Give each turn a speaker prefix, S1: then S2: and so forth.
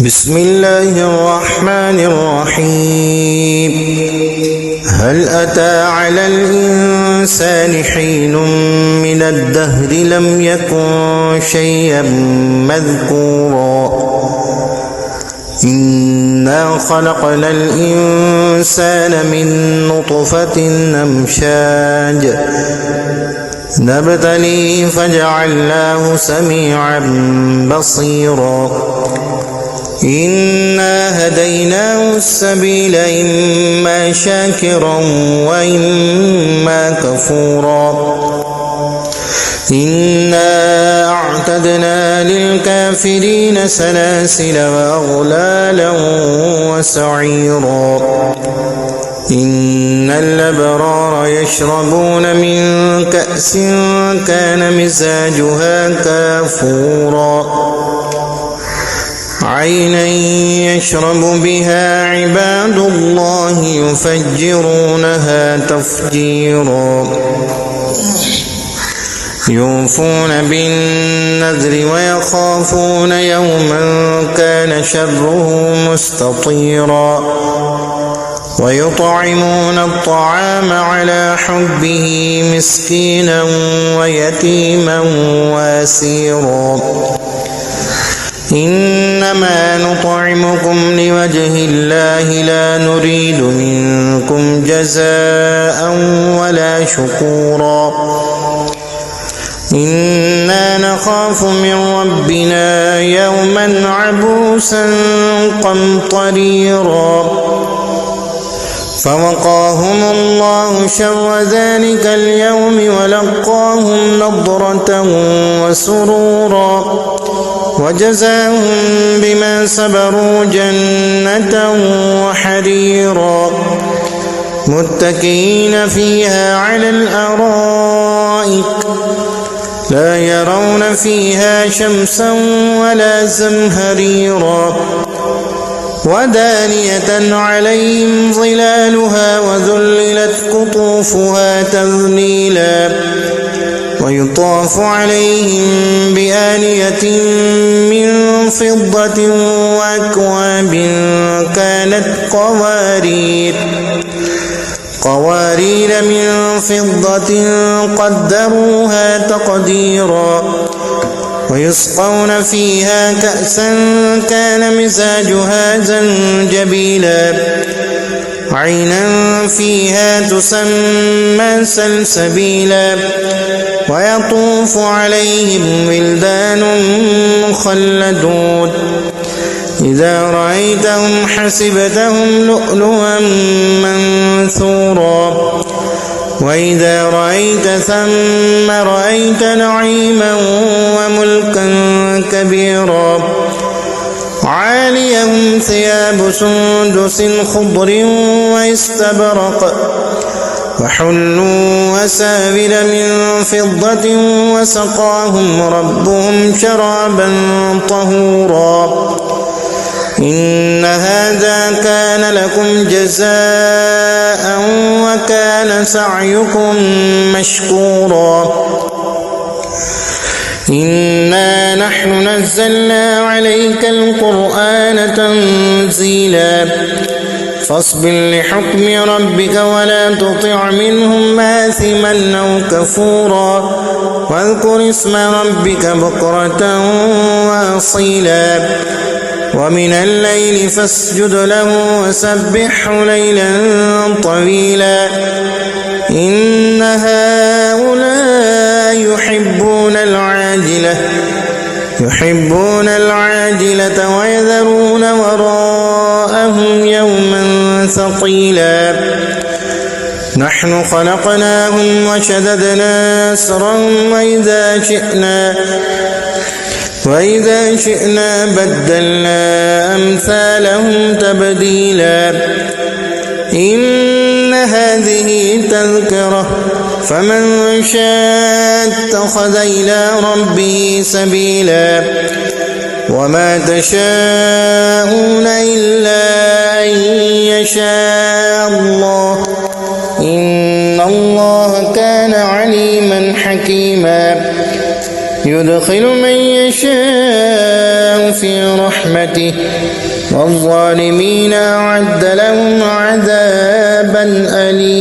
S1: بسم الله الرحمن الرحيم. هل أتى على الإنسان حين من الدهر لم يكن شيئا مذكورا إنا خلقنا الإنسان من نطفة أمشاج نبتليه فجعلناه سميعا بصيرا إنا هديناه السبيل إما شاكرا وإما كفورا إنا أعتدنا للكافرين سلاسل وأغلالا وسعيرا إن الأبرار يشربون من كأس كان مزاجها كافورا عينا يشرب بها عباد الله يفجرونها تفجيرا يوفون بالنذر ويخافون يوما كان شره مستطيرا ويطعمون الطعام على حبه مسكينا ويتيما واسيرا إنما نطعمكم لوجه الله لا نريد منكم جزاء ولا شكورا إنا نخاف من ربنا يوما عبوسا قمطريرا فوقاهم الله شر ذلك اليوم ولقاهم نضرة وسرورا وجزاهم بما صبروا جنة وحريرا متكئين فيها على الأرائك لا يرون فيها شمسا ولا زمهريرا ودانية عليهم ظلالها وذللت قطوفها تذليلا ويطاف عليهم بآنية من فضة وأكواب كانت قوارير من فضة قدروها تقديرا ويسقون فيها كأسا كان مزاجها زنجبيلا عينا فيها تسمى سلسبيلا ويطوف عليهم ولدان مخلدون إذا رأيتهم حسبتهم لؤلؤا منثورا وإذا رأيت ثم رأيت نعيما وملكا كبيرا عاليهم ثياب سندس خضر واستبرق وحلوا أساور من فضة وسقاهم ربهم شرابا طهورا إن هذا كان لكم جزاء وكان سعيكم مشكورا إنا نحن نزلنا عليك القرآن تنزيلا فاصبر لحكم ربك ولا تطع منهم آثما أو كفورا واذكر اسم ربك بكرة وأصيلا ومن الليل فاسجد له وسبحه ليلا طويلا إن هؤلاء يحبون العاجلة ويذرون وراءهم يوما ثقيلا نحن خلقناهم وشددنا أسرهم وإذا شئنا بدلنا أمثالهم تبديلا إن هذه تذكرة فمن شاء اتخذ إلى ربه سبيلا وما تشاءون إلا أن يشاء الله إن الله كان عليما حكيما يدخل من يشاء في رحمته والظالمين أعد لهم عذابا أليما.